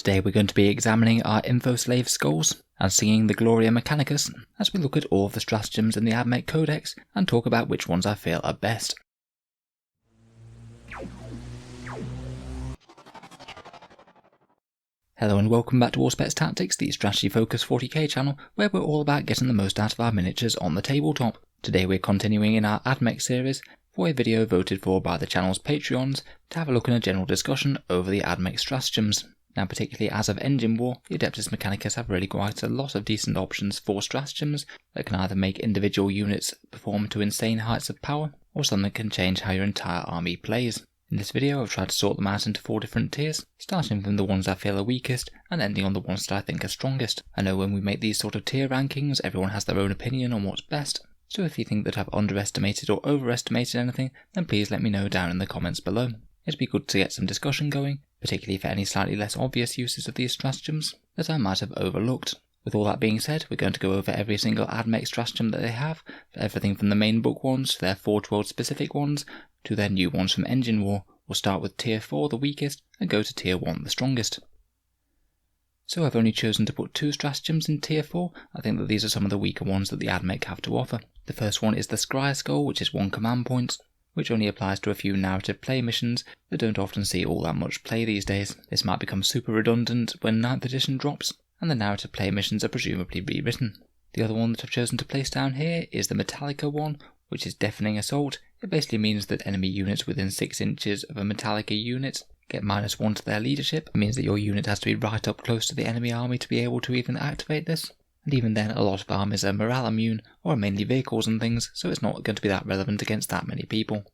Today we're going to be examining our Infoslave skulls and singing the Gloria Mechanicus as we look at all of the stratagems in the Admech Codex and talk about which ones I feel are best. Hello and welcome back to Auspex Tactics, the strategy focused 40k channel where we're all about getting the most out of our miniatures on the tabletop. Today we're continuing in our Admech series for a video voted for by the channel's Patreons to have a look and a general discussion over the Admech stratagems. Now, particularly as of Engine War, the Adeptus Mechanicus have really quite a lot of decent options for stratagems that can either make individual units perform to insane heights of power, or some that can change how your entire army plays. In this video I've tried to sort them out into 4 different tiers, starting from the ones I feel are weakest and ending on the ones that I think are strongest. I know when we make these sort of tier rankings everyone has their own opinion on what's best, so if you think that I've underestimated or overestimated anything, then please let me know down in the comments below. It'd be good to get some discussion going, particularly for any slightly less obvious uses of these stratagems that I might have overlooked. With all that being said, we're going to go over every single Admech stratagem that they have, for everything from the main book ones to their Forge World specific ones, to their new ones from Engine War. We'll start with tier 4, the weakest, and go to tier 1, the strongest. So I've only chosen to put 2 stratagems in tier 4, I think that these are some of the weaker ones that the Admech have to offer. The first one is the Scry Skull, which is 1 command point, which only applies to a few narrative play missions that don't often see all that much play these days. This might become super redundant when 9th edition drops, and the narrative play missions are presumably rewritten. The other one that I've chosen to place down here is the Metallica one, which is Deafening Assault. It basically means that enemy units within 6 inches of a Metallica unit get -1 to their leadership. It means that your unit has to be right up close to the enemy army to be able to even activate this. And even then, a lot of armies are morale immune, or are mainly vehicles and things, so it's not going to be that relevant against that many people.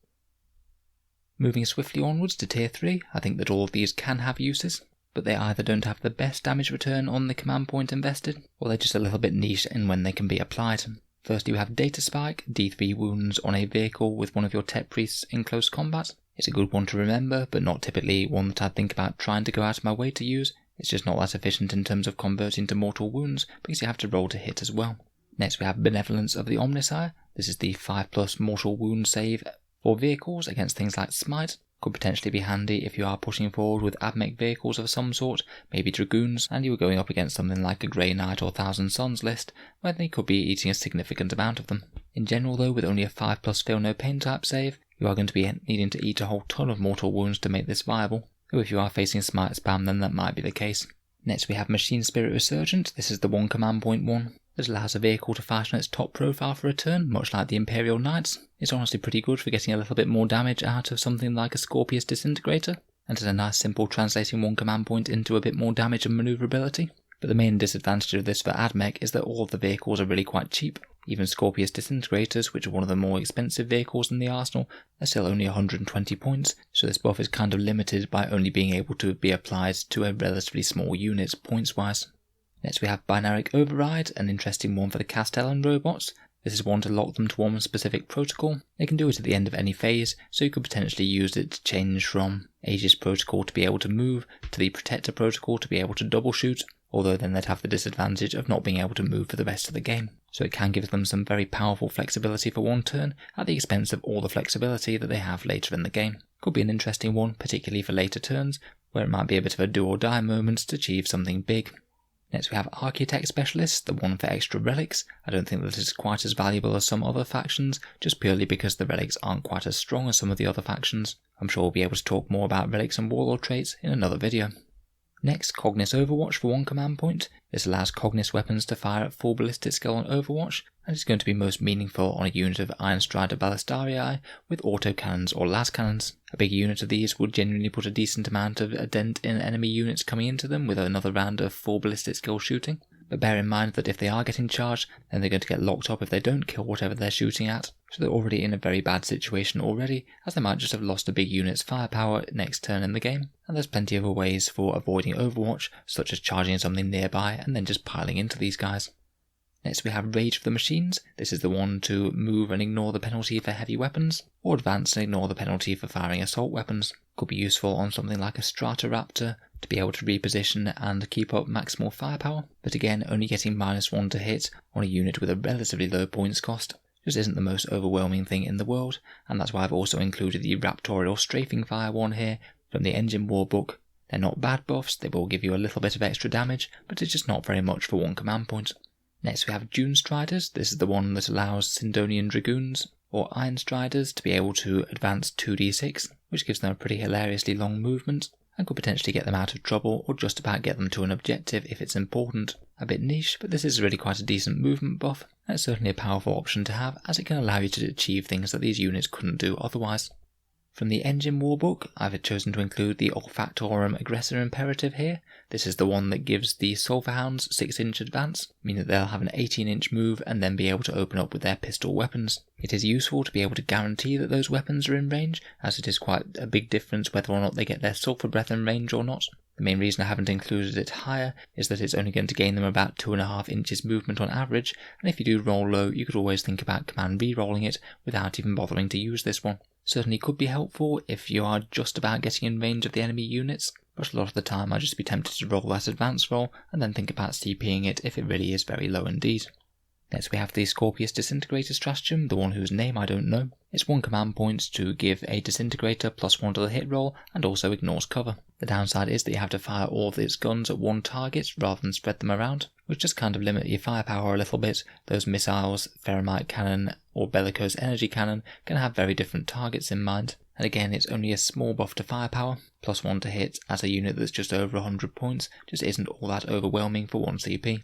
Moving swiftly onwards to tier 3, I think that all of these can have uses, but they either don't have the best damage return on the command point invested, or they're just a little bit niche in when they can be applied. First you have Data Spike, D3 wounds on a vehicle with one of your tech priests in close combat. It's a good one to remember, but not typically one that I'd think about trying to go out of my way to use. It's just not that efficient in terms of converting to mortal wounds, because you have to roll to hit as well. Next we have Benevolence of the Omnissiah. This is the 5+ mortal wound save for vehicles against things like Smite. Could potentially be handy if you are pushing forward with Admech vehicles of some sort, maybe Dragoons, and you were going up against something like a Grey Knight or Thousand Sons list, where they could be eating a significant amount of them. In general though, with only a 5+ Feel No Pain type save, you are going to be needing to eat a whole ton of mortal wounds to make this viable, though if you are facing Smite spam then that might be the case. Next we have Machine Spirit Resurgent. This is the 1 command point one. This allows a vehicle to fight on its top profile for a turn, much like the Imperial Knights. It's honestly pretty good for getting a little bit more damage out of something like a Scorpius Disintegrator, and it's a nice simple translating 1 command point into a bit more damage and manoeuvrability. But the main disadvantage of this for Admech is that all of the vehicles are really quite cheap. Even Scorpius Disintegrators, which are one of the more expensive vehicles in the arsenal, are still only 120 points, so this buff is kind of limited by only being able to be applied to a relatively small unit points-wise. Next we have Binaric Override, an interesting one for the Castellan robots. This is one to lock them to one specific protocol. They can do it at the end of any phase, so you could potentially use it to change from Aegis protocol to be able to move, to the Protector protocol to be able to double shoot, although then they'd have the disadvantage of not being able to move for the rest of the game. So it can give them some very powerful flexibility for one turn, at the expense of all the flexibility that they have later in the game. Could be an interesting one, particularly for later turns, where it might be a bit of a do or die moment to achieve something big. Next we have Architect Specialist, the one for extra relics. I don't think that this is quite as valuable as some other factions, just purely because the relics aren't quite as strong as some of the other factions. I'm sure we'll be able to talk more about relics and warlord traits in another video. Next, Cognis Overwatch for 1 command point. This allows Cognis weapons to fire at full ballistic skill on Overwatch, and is going to be most meaningful on a unit of Iron Strider Ballistarii with autocannons or las cannons. A big unit of these would genuinely put a decent amount of a dent in enemy units coming into them with another round of full ballistic skill shooting. But bear in mind that if they are getting charged, then they're going to get locked up if they don't kill whatever they're shooting at, so they're already in a very bad situation already, as they might just have lost a big unit's firepower next turn in the game, and there's plenty of ways for avoiding Overwatch, such as charging something nearby and then just piling into these guys. Next we have Rage of the Machines. This is the one to move and ignore the penalty for heavy weapons, or advance and ignore the penalty for firing assault weapons. Could be useful on something like a Strataraptor to be able to reposition and keep up maximal firepower, but again only getting -1 to hit on a unit with a relatively low points cost just isn't the most overwhelming thing in the world, and that's why I've also included the Raptorial Strafing Fire one here from the Engine War book. They're not bad buffs, they will give you a little bit of extra damage, but it's just not very much for one command point. Next we have Dune Striders. This is the one that allows Sindonian Dragoons or Iron Striders to be able to advance 2d6, which gives them a pretty hilariously long movement, and could potentially get them out of trouble or just about get them to an objective if it's important. A bit niche, but this is really quite a decent movement buff, and it's certainly a powerful option to have as it can allow you to achieve things that these units couldn't do otherwise. From the Engine Warbook, I've chosen to include the Olfactorum Aggressor Imperative here. This is the one that gives the Sulphur Hounds 6-inch advance, meaning that they'll have an 18-inch move and then be able to open up with their pistol weapons. It is useful to be able to guarantee that those weapons are in range, as it is quite a big difference whether or not they get their Sulphur Breath in range or not. The main reason I haven't included it higher is that it's only going to gain them about 2.5 inches movement on average, and if you do roll low, you could always think about command re-rolling it without even bothering to use this one. Certainly could be helpful if you are just about getting in range of the enemy units, but a lot of the time I'd just be tempted to roll that advance roll and then think about CPing it if it really is very low indeed. Next we have the Scorpius Disintegrator Stratagem, the one whose name I don't know. It's 1 command point to give a Disintegrator +1 to the hit roll and also ignores cover. The downside is that you have to fire all of its guns at one target rather than spread them around, which just kind of limit your firepower a little bit. Those missiles, Ferromite Cannon or Bellicose Energy Cannon can have very different targets in mind. And again, it's only a small buff to firepower, +1 to hit as a unit that's just over 100 points, just isn't all that overwhelming for 1 CP.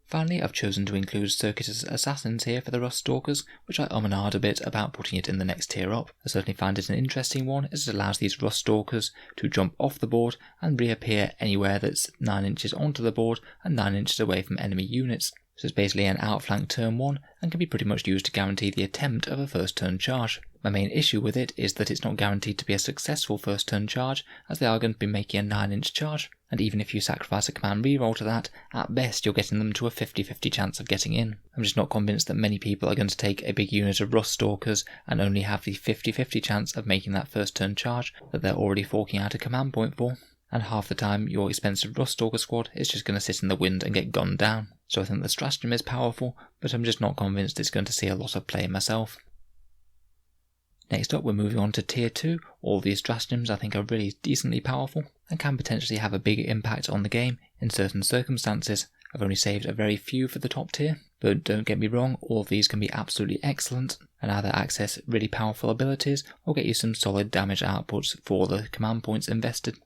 Finally, I've chosen to include Circuitous Assassins here for the Rust Stalkers, which I and ah'd a bit about putting it in the next tier up. I certainly find it an interesting one, as it allows these Rust Stalkers to jump off the board and reappear anywhere that's 9 inches onto the board and 9 inches away from enemy units. So it's basically an outflank turn 1 and can be pretty much used to guarantee the attempt of a first turn charge. My main issue with it is that it's not guaranteed to be a successful first turn charge, as they are going to be making a 9-inch charge, and even if you sacrifice a command reroll to that, at best you're getting them to a 50-50 chance of getting in. I'm just not convinced that many people are going to take a big unit of Rust Stalkers and only have the 50-50 chance of making that first turn charge that they're already forking out a command point for. And half the time your expensive Rust Stalker squad is just going to sit in the wind and get gunned down. So I think the stratagem is powerful, but I'm just not convinced it's going to see a lot of play myself. Next up, we're moving on to Tier 2. All these stratagems I think are really decently powerful and can potentially have a big impact on the game in certain circumstances. I've only saved a very few for the top tier, but don't get me wrong, all of these can be absolutely excellent and either access really powerful abilities or get you some solid damage outputs for the command points invested.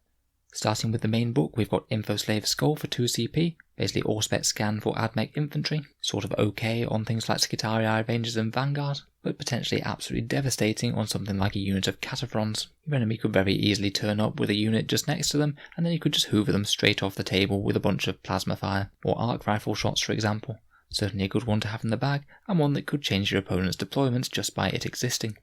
Starting with the main book, we've got Infoslave Skull for 2 CP, basically Auspex Scan for Admech Infantry, sort of okay on things like Skitarii, Rangers and Vanguard, but potentially absolutely devastating on something like a unit of Cataphrons. Your enemy could very easily turn up with a unit just next to them, and then you could just hoover them straight off the table with a bunch of plasma fire, or arc rifle shots for example. Certainly a good one to have in the bag, and one that could change your opponent's deployments just by it existing.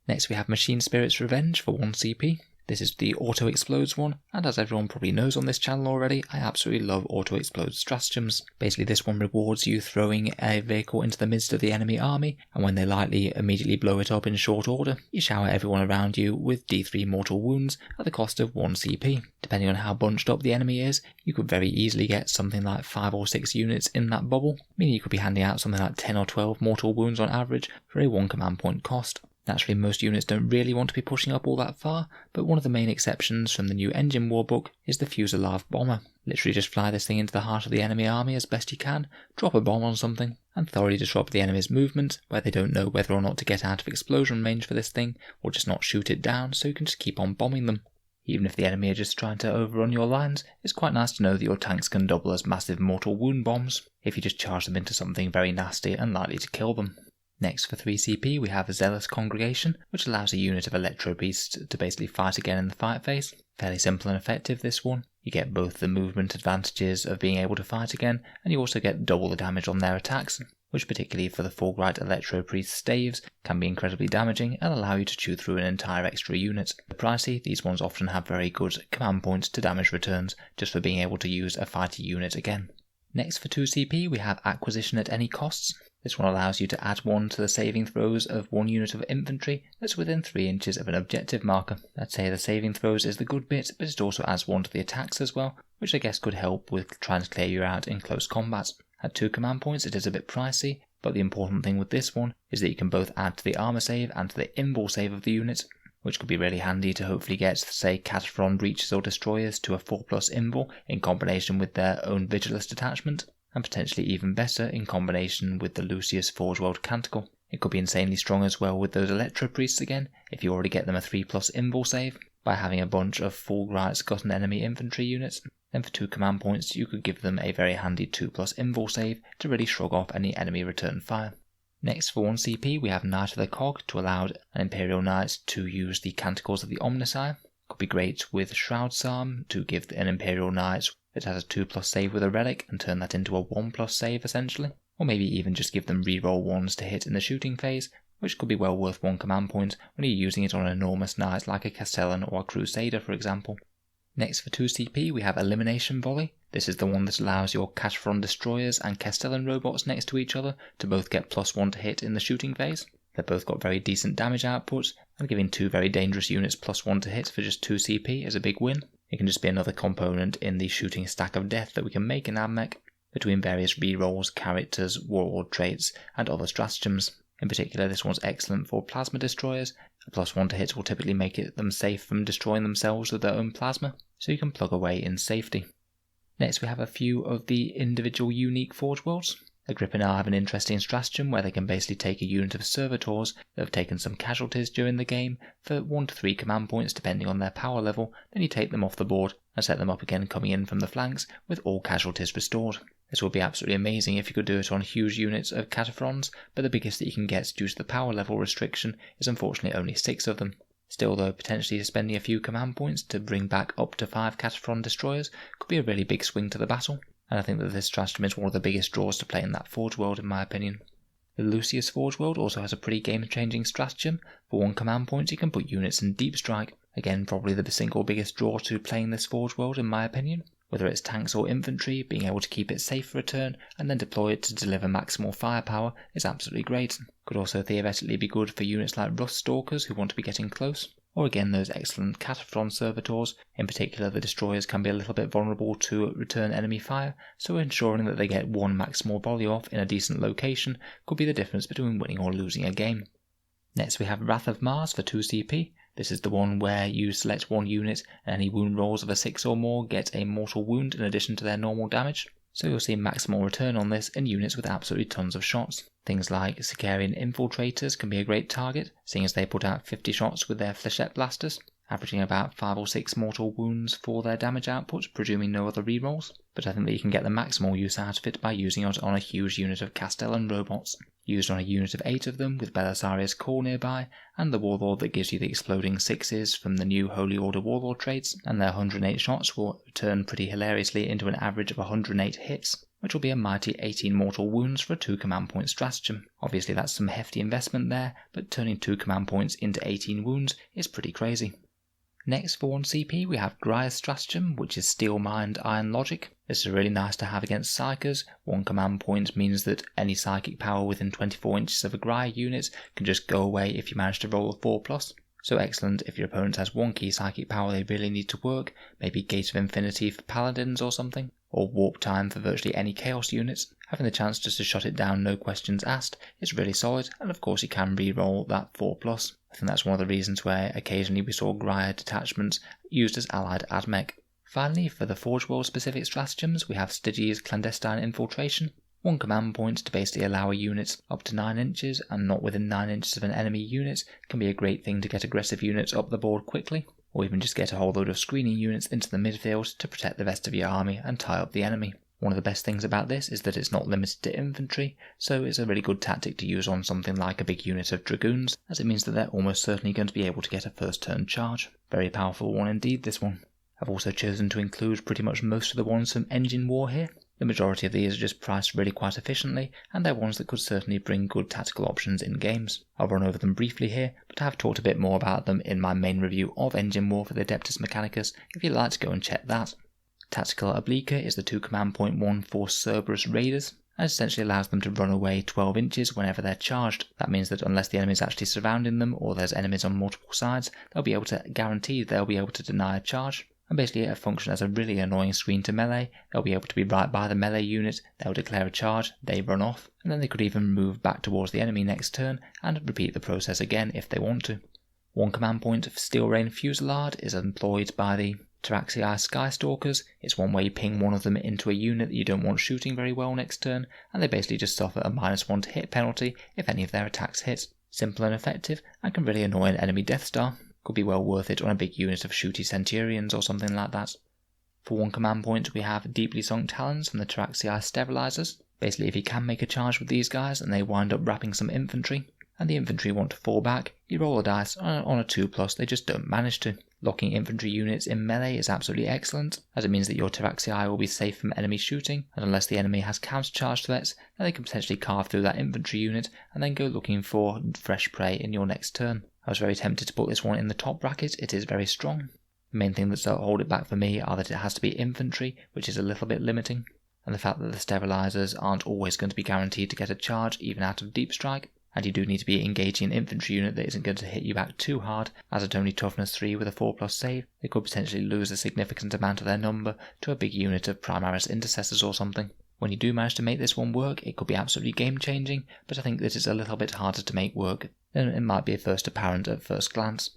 Next we have Machine Spirit's Revenge for 1 CP. This is the Auto Explodes one, and as everyone probably knows on this channel already, I absolutely love Auto Explode stratagems. Basically this one rewards you throwing a vehicle into the midst of the enemy army, and when they lightly immediately blow it up in short order, you shower everyone around you with D3 mortal wounds at the cost of 1 CP. Depending on how bunched up the enemy is, you could very easily get something like 5 or 6 units in that bubble, meaning you could be handing out something like 10 or 12 mortal wounds on average for a 1 command point cost. Naturally, most units don't really want to be pushing up all that far, but one of the main exceptions from the new Engine Warbook is the Fuselage Bomber. Literally just fly this thing into the heart of the enemy army as best you can, drop a bomb on something, and thoroughly disrupt the enemy's movement, where they don't know whether or not to get out of explosion range for this thing, or just not shoot it down, so you can just keep on bombing them. Even if the enemy are just trying to overrun your lines, it's quite nice to know that your tanks can double as massive mortal wound bombs, if you just charge them into something very nasty and likely to kill them. Next for 3 CP we have a Zealous Congregation, which allows a unit of Electro Beasts to basically fight again in the fight phase. Fairly simple and effective this one. You get both the movement advantages of being able to fight again, and you also get double the damage on their attacks, which particularly for the Fulbright Electro Priest staves can be incredibly damaging and allow you to chew through an entire extra unit. Pricey, these ones often have very good command points to damage returns just for being able to use a fighter unit again. Next for 2 CP we have Acquisition at Any Costs. This one allows you to add 1 to the saving throws of 1 unit of infantry that's within 3 inches of an objective marker. I'd say the saving throws is the good bit, but it also adds 1 to the attacks as well, which I guess could help with trying to clear you out in close combat. At 2 command points it is a bit pricey, but the important thing with this one is that you can both add to the armor save and to the invul save of the unit. which could be really handy to hopefully get, say, Cataphren breaches or destroyers to a 4+ invul in combination with their own Vigilus detachment, and potentially even better in combination with the Lucius Forge World Canticle. It could be insanely strong as well with those Electro Priests again, if you already get them a 3+ invul save, by having a bunch of full Gright Scotten enemy infantry units. Then for 2 command points you could give them a very handy 2+ invul save to really shrug off any enemy return fire. Next for 1 CP we have Knight of the Cog to allow an Imperial Knight to use the Canticles of the omnissiah. Could be great with Shroud Psalm to give an Imperial Knight that has a 2+ save with a relic and turn that into a 1+ save essentially. Or maybe even just give them reroll 1s to hit in the shooting phase, which could be well worth 1 command point when you're using it on an enormous knight like a Castellan or a Crusader for example. Next for 2 CP we have Elimination Volley. This is the one that allows your Cataphren destroyers and Castellan robots next to each other to both get +1 to hit in the shooting phase. They've both got very decent damage outputs, and giving 2 very dangerous units +1 to hit for just 2 CP is a big win. It can just be another component in the shooting stack of death that we can make in Admech between various rerolls, characters, warlord traits, and other stratagems. In particular, this one's excellent for plasma destroyers. A +1 to hit will typically make them safe from destroying themselves with their own plasma, so you can plug away in safety. Next we have a few of the individual unique Forge Worlds. Agrippa now have an interesting stratagem where they can basically take a unit of servitors that have taken some casualties during the game for 1 to 3 command points depending on their power level, then you take them off the board and set them up again coming in from the flanks with all casualties restored. This would be absolutely amazing if you could do it on huge units of Cataphrens, but the biggest that you can get due to the power level restriction is unfortunately only 6 of them. Still though, potentially spending a few command points to bring back up to 5 Cataphren destroyers could be a really big swing to the battle, and I think that this stratagem is one of the biggest draws to play in that Forge World in my opinion. The Lucius Forge World also has a pretty game-changing stratagem. For 1 command point you can put units in Deep Strike, again probably the single biggest draw to playing this Forge World in my opinion. Whether it's tanks or infantry, being able to keep it safe for a turn and then deploy it to deliver maximal firepower is absolutely great. Could also theoretically be good for units like Rust Stalkers who want to be getting close, or again those excellent Cataphren servitors. In particular the destroyers can be a little bit vulnerable to return enemy fire, so ensuring that they get 1 maximal volley off in a decent location could be the difference between winning or losing a game. Next we have Wrath of Mars for 2 CP. This is the one where you select 1 unit and any wound rolls of a 6 or more get a mortal wound in addition to their normal damage. So you'll see maximal return on this in units with absolutely tons of shots. Things like Sicarian Infiltrators can be a great target, seeing as they put out 50 shots with their Flechette Blasters, averaging about 5 or 6 mortal wounds for their damage output, presuming no other rerolls. But I think that you can get the maximal use out of it by using it on a huge unit of Castellan robots, used on a unit of 8 of them with Belisarius Core nearby, and the Warlord that gives you the exploding 6s from the new Holy Order Warlord traits, and their 108 shots will turn pretty hilariously into an average of 108 hits, which will be a mighty 18 mortal wounds for a 2 command point stratagem. Obviously that's some hefty investment there, but turning 2 command points into 18 wounds is pretty crazy. Next for 1 CP we have Graia's stratagem, which is Steel Mind Iron Logic. This is really nice to have against Psychers. 1 command point means that any psychic power within 24 inches of a Graia unit can just go away if you manage to roll a 4+. So excellent if your opponent has 1 key psychic power they really need to work, maybe Gate of Infinity for Paladins or something, or Warp Time for virtually any Chaos units. Having the chance just to shut it down no questions asked is really solid, and of course you can re-roll that 4+. I think that's one of the reasons where occasionally we saw Graia detachments used as allied Admech. Finally, for the Forge World specific stratagems, we have Stygia's Clandestine Infiltration. 1 command point to basically allow a unit up to 9 inches and not within 9 inches of an enemy unit can be a great thing to get aggressive units up the board quickly, or even just get a whole load of screening units into the midfield to protect the rest of your army and tie up the enemy. One of the best things about this is that it's not limited to infantry, so it's a really good tactic to use on something like a big unit of dragoons, as it means that they're almost certainly going to be able to get a first turn charge. Very powerful one indeed, this one. I've also chosen to include pretty much most of the ones from Engine War here. The majority of these are just priced really quite efficiently, and they're ones that could certainly bring good tactical options in games. I'll run over them briefly here, but I have talked a bit more about them in my main review of Engine War for the Adeptus Mechanicus if you'd like to go and check that. Tactical Oblique is the 2 command point one for Cerberus Raiders, and essentially allows them to run away 12 inches whenever they're charged. That means that unless the enemy is actually surrounding them or there's enemies on multiple sides, they'll be able to deny a charge. And basically it'll function as a really annoying screen to melee. They'll be able to be right by the melee unit, they'll declare a charge, they run off, and then they could even move back towards the enemy next turn and repeat the process again if they want to. One command point of Steel Rain Fusillade is employed by the Tyraxii Skystalkers. It's one where you ping one of them into a unit that you don't want shooting very well next turn, and they basically just suffer a -1 to hit penalty if any of their attacks hit. Simple and effective, and can really annoy an enemy Death Star. Could be well worth it on a big unit of shooty Centurions or something like that. For one command point we have Deeply Sunk Talons from the Tyraxii Sterilizers. Basically if you can make a charge with these guys and they wind up wrapping some infantry, and the infantry want to fall back, you roll a dice on a 2+, they just don't manage to. Locking infantry units in melee is absolutely excellent, as it means that your Tyraxii will be safe from enemy shooting, and unless the enemy has counter-charge threats, then they can potentially carve through that infantry unit and then go looking for fresh prey in your next turn. I was very tempted to put this one in the top bracket, it is very strong. The main thing that's hold it back for me are that it has to be infantry, which is a little bit limiting, and the fact that the Sterilizers aren't always going to be guaranteed to get a charge even out of Deep Strike, and you do need to be engaging an infantry unit that isn't going to hit you back too hard, as at only toughness 3 with a 4+ save, they could potentially lose a significant amount of their number to a big unit of Primaris Intercessors or something. When you do manage to make this one work, it could be absolutely game changing, but I think that it's a little bit harder to make work than it might be first apparent at first glance.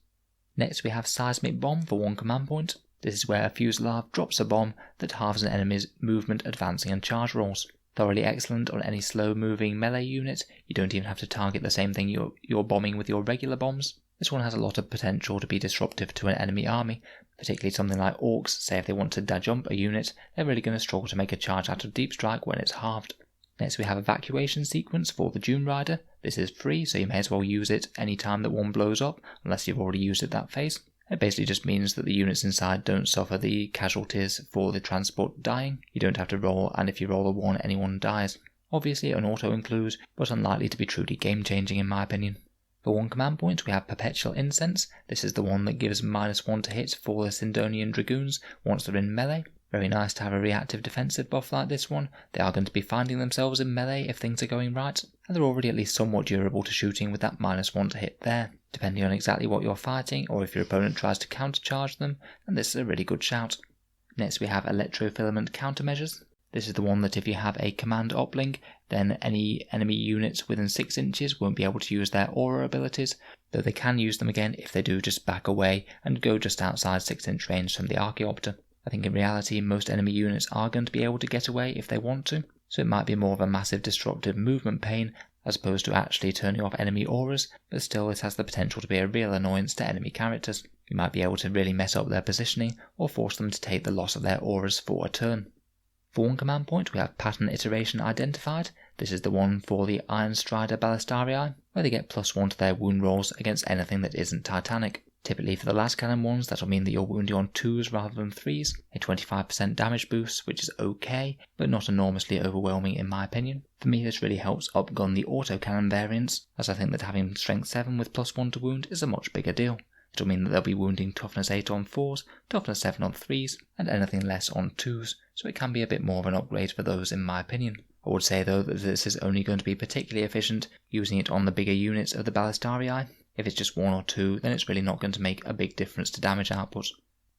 Next we have Seismic Bomb for one command point. This is where a Fusillade drops a bomb that halves an enemy's movement, advancing and charge rolls. Thoroughly excellent on any slow moving melee unit. You don't even have to target the same thing you're bombing with your regular bombs. This one has a lot of potential to be disruptive to an enemy army, particularly something like Orcs. Say if they want to jump a unit, they're really going to struggle to make a charge out of Deep Strike when it's halved. Next we have Evacuation Sequence for the Dune Rider. This is free, so you may as well use it any time that one blows up, unless you've already used it that phase. It basically just means that the units inside don't suffer the casualties for the transport dying. You don't have to roll, and if you roll a 1, anyone dies. Obviously an auto include, but unlikely to be truly game changing in my opinion. For one command point we have Perpetual Incense. This is the one that gives -1 to hit for the Sindonian Dragoons once they're in melee. Very nice to have a reactive defensive buff like this one. They are going to be finding themselves in melee if things are going right, and they're already at least somewhat durable to shooting with that -1 to hit there. Depending on exactly what you're fighting, or if your opponent tries to countercharge them, then this is a really good shout. Next we have Electrofilament Countermeasures. This is the one that if you have a command uplink, then any enemy units within 6 inches won't be able to use their aura abilities, though they can use them again if they do just back away and go just outside 6-inch range from the Archaeopter. I think in reality most enemy units are going to be able to get away if they want to, so it might be more of a massive disruptive movement pain as opposed to actually turning off enemy auras, but still this has the potential to be a real annoyance to enemy characters. You might be able to really mess up their positioning or force them to take the loss of their auras for a turn. For one command point we have Pattern Iteration Identified. This is the one for the Iron Strider Ballistarii, where they get +1 to their wound rolls against anything that isn't Titanic. Typically for the last cannon ones, that'll mean that you're wounding on 2s rather than 3s, a 25% damage boost, which is okay, but not enormously overwhelming in my opinion. For me this really helps upgun the autocannon variants, as I think that having strength 7 with +1 to wound is a much bigger deal. It'll mean that they'll be wounding toughness 8 on 4s, toughness 7 on 3s, and anything less on 2s, so it can be a bit more of an upgrade for those in my opinion. I would say though that this is only going to be particularly efficient using it on the bigger units of the Ballistarii. If it's just 1 or 2, then it's really not going to make a big difference to damage output.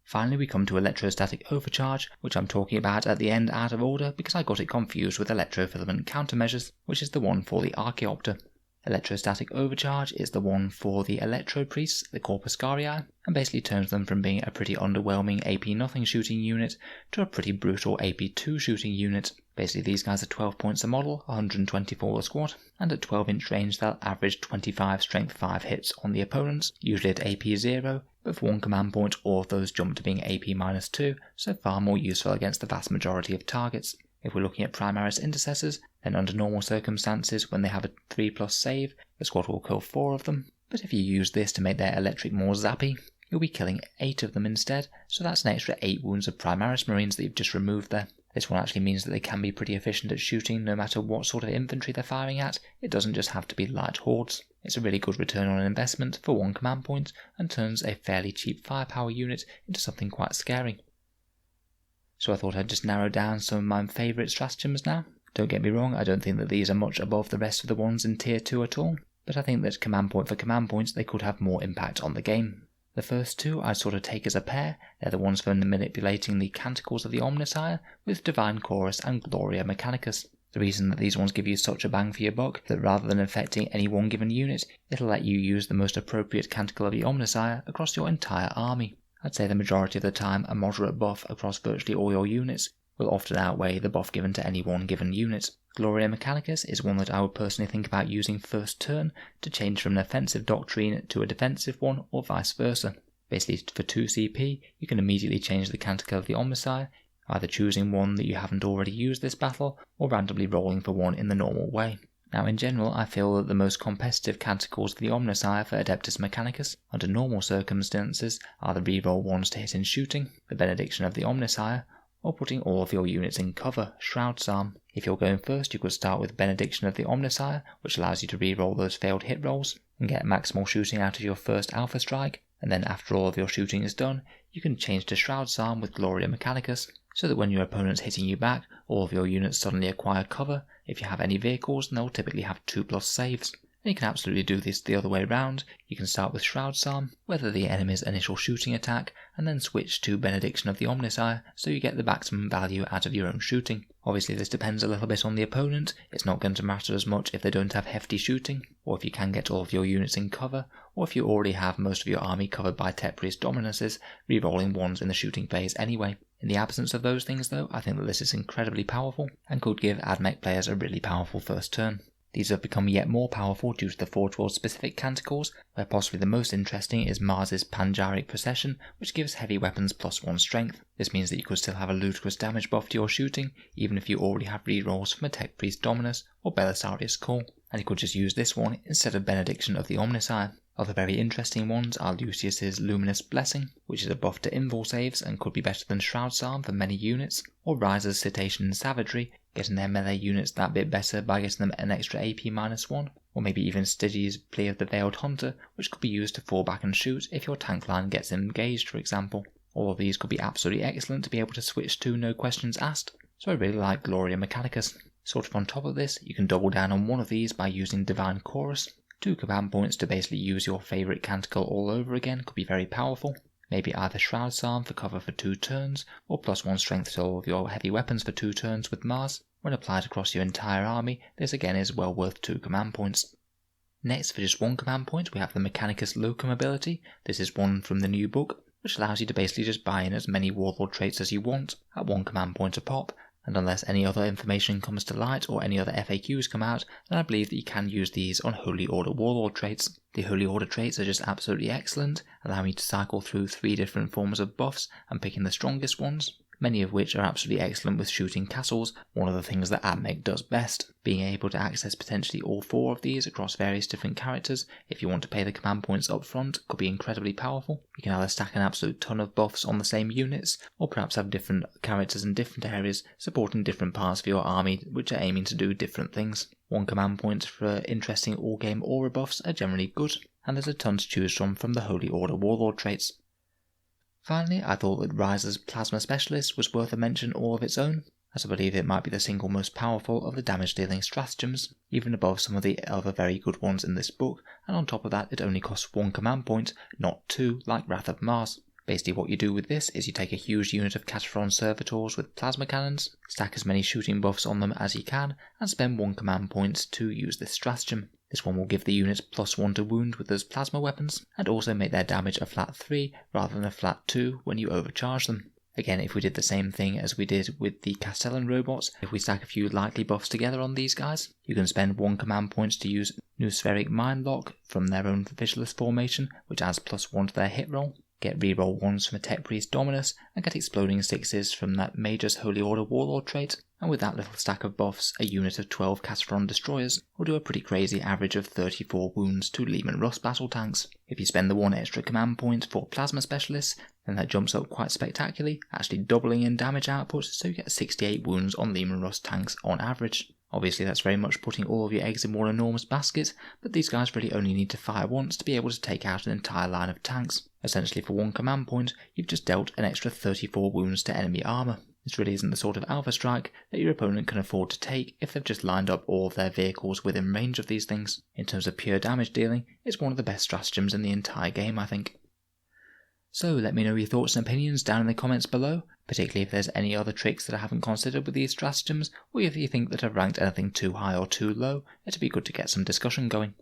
Finally we come to Electrostatic Overcharge, which I'm talking about at the end out of order because I got it confused with Electrofilament Countermeasures, which is the one for the Archaeopter. Electrostatic Overcharge is the one for the Electro Priests, the Corpuscarii, and basically turns them from being a pretty underwhelming AP nothing shooting unit to a pretty brutal AP 2 shooting unit. Basically these guys are 12 points a model, 124 a squad, and at 12-inch range they'll average 25 strength 5 hits on the opponents, usually at AP 0, but for one command point all of those jump to being AP -2, so far more useful against the vast majority of targets. If we're looking at Primaris Intercessors, then under normal circumstances when they have a 3+ save, the squad will kill 4 of them, but if you use this to make their electric more zappy, you'll be killing 8 of them instead, so that's an extra 8 wounds of Primaris Marines that you've just removed there. This one actually means that they can be pretty efficient at shooting no matter what sort of infantry they're firing at. It doesn't just have to be light hordes. It's a really good return on investment for one command point and turns a fairly cheap firepower unit into something quite scary. So I thought I'd just narrow down some of my favourite stratagems now. Don't get me wrong, I don't think that these are much above the rest of the ones in tier 2 at all, but I think that command point for command points they could have more impact on the game. The first two I sort of take as a pair. They're the ones for manipulating the canticles of the omnissiah with Divine Chorus and Gloria Mechanicus. The reason that these ones give you such a bang for your buck is that rather than affecting any one given unit, it'll let you use the most appropriate canticle of the omnissiah across your entire army. I'd say the majority of the time a moderate buff across virtually all your units will often outweigh the buff given to any one given unit. Gloria Mechanicus is one that I would personally think about using first turn to change from an offensive doctrine to a defensive one or vice versa. Basically for 2 CP you can immediately change the canticle of the omnissiah, either choosing one that you haven't already used this battle or randomly rolling for one in the normal way. Now in general I feel that the most competitive canticles of the omnissiah for Adeptus Mechanicus under normal circumstances are the reroll ones to hit in shooting, the benediction of the omnissiah, or putting all of your units in cover, Shroud Psalm. If you're going first, you could start with Benediction of the Omnissiah, which allows you to reroll those failed hit rolls and get maximal shooting out of your first Alpha Strike, and then after all of your shooting is done, you can change to Shroud Psalm with Gloria Mechanicus, so that when your opponent's hitting you back, all of your units suddenly acquire cover. If you have any vehicles, then they'll typically have 2+ saves. And you can absolutely do this the other way around. You can start with Shroud Psalm, weather the enemy's initial shooting attack, and then switch to Benediction of the Omnissiah so you get the maximum value out of your own shooting. Obviously this depends a little bit on the opponent. It's not going to matter as much if they don't have hefty shooting, or if you can get all of your units in cover, or if you already have most of your army covered by Tepriest Dominuses, re-rolling ones in the shooting phase anyway. In the absence of those things though, I think that this is incredibly powerful, and could give Admech players a really powerful first turn. These have become yet more powerful due to the Forge World specific canticles, where possibly the most interesting is Mars's Pangyric Procession, which gives heavy weapons +1 strength. This means that you could still have a ludicrous damage buff to your shooting, even if you already have rerolls from a Tepriest Dominus or Belisarius Call, and you could just use this one instead of Benediction of the Omnissiah. Other very interesting ones are Lucius's Luminous Blessing, which is a buff to invul saves and could be better than Shroud Psalm for many units, or Riser's Citation and Savagery, getting their melee units that bit better by getting them an extra AP -1, or maybe even Stygia's Plea of the Veiled Hunter, which could be used to fall back and shoot if your tank line gets engaged, for example. All of these could be absolutely excellent to be able to switch to no questions asked, so I really like Gloria Mechanicus. Sort of on top of this, you can double down on one of these by using Divine Chorus. 2 command points to basically use your favourite canticle all over again could be very powerful. Maybe either Shroud Psalm for cover for 2 turns, or +1 strength to all of your heavy weapons for 2 turns with Mars. When applied across your entire army, this again is well worth 2 command points. Next, for just 1 command point, we have the Mechanicus Locum ability. This is one from the new book, which allows you to basically just buy in as many Warlord traits as you want at 1 command point a pop, and unless any other information comes to light or any other FAQs come out, then I believe that you can use these on Holy Order Warlord traits. The Holy Order traits are just absolutely excellent, allowing you to cycle through 3 different forms of buffs and picking the strongest ones, many of which are absolutely excellent with shooting castles, one of the things that Admech does best. Being able to access potentially all 4 of these across various different characters, if you want to pay the command points up front, could be incredibly powerful. You can either stack an absolute ton of buffs on the same units, or perhaps have different characters in different areas supporting different parts of your army which are aiming to do different things. 1 command point for interesting all-game aura buffs are generally good, and there's a ton to choose from the Holy Order Warlord traits. Finally, I thought that Riser's Plasma Specialist was worth a mention all of its own, as I believe it might be the single most powerful of the damage-dealing stratagems, even above some of the other very good ones in this book, and on top of that it only costs 1 command point, not 2 like Wrath of Mars. Basically what you do with this is you take a huge unit of Cataphren Servitors with plasma cannons, stack as many shooting buffs on them as you can, and spend 1 command point to use this stratagem. This one will give the units +1 to wound with those plasma weapons, and also make their damage a flat 3 rather than a flat 2 when you overcharge them. Again, if we did the same thing as we did with the Castellan robots, if we stack a few likely buffs together on these guys, you can spend 1 command point to use Noospheric Mind Lock from their own Vigilus formation, which adds +1 to their hit roll, get reroll 1s from a Tepriest Dominus, and get exploding 6s from that Mage's Holy Order Warlord trait, and with that little stack of buffs, a unit of 12 Cataphren Destroyers will do a pretty crazy average of 34 wounds to Leman Russ battle tanks. If you spend the 1 extra command point for Plasma Specialists, then that jumps up quite spectacularly, actually doubling in damage output, so you get 68 wounds on Leman Russ tanks on average. Obviously that's very much putting all of your eggs in one enormous basket, but these guys really only need to fire once to be able to take out an entire line of tanks. Essentially for 1 command point, you've just dealt an extra 34 wounds to enemy armour. This really isn't the sort of alpha strike that your opponent can afford to take if they've just lined up all of their vehicles within range of these things. In terms of pure damage dealing, it's one of the best stratagems in the entire game, I think. So let me know your thoughts and opinions down in the comments below, particularly if there's any other tricks that I haven't considered with these stratagems, or if you think that I've ranked anything too high or too low. It'd be good to get some discussion going.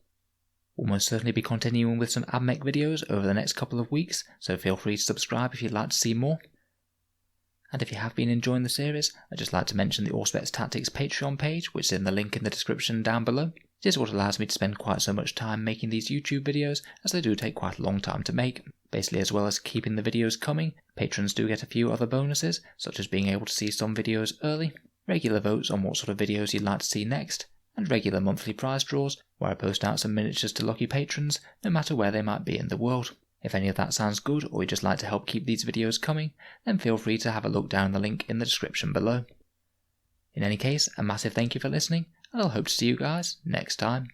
We'll most certainly be continuing with some Admech videos over the next couple of weeks, so feel free to subscribe if you'd like to see more. And if you have been enjoying the series, I'd just like to mention the Auspex Tactics Patreon page, which is in the link in the description down below. It is what allows me to spend quite so much time making these YouTube videos, as they do take quite a long time to make. Basically, as well as keeping the videos coming, patrons do get a few other bonuses, such as being able to see some videos early, regular votes on what sort of videos you'd like to see next, and regular monthly prize draws, where I post out some miniatures to lucky patrons, no matter where they might be in the world. If any of that sounds good, or you'd just like to help keep these videos coming, then feel free to have a look down the link in the description below. In any case, a massive thank you for listening, and I'll hope to see you guys next time.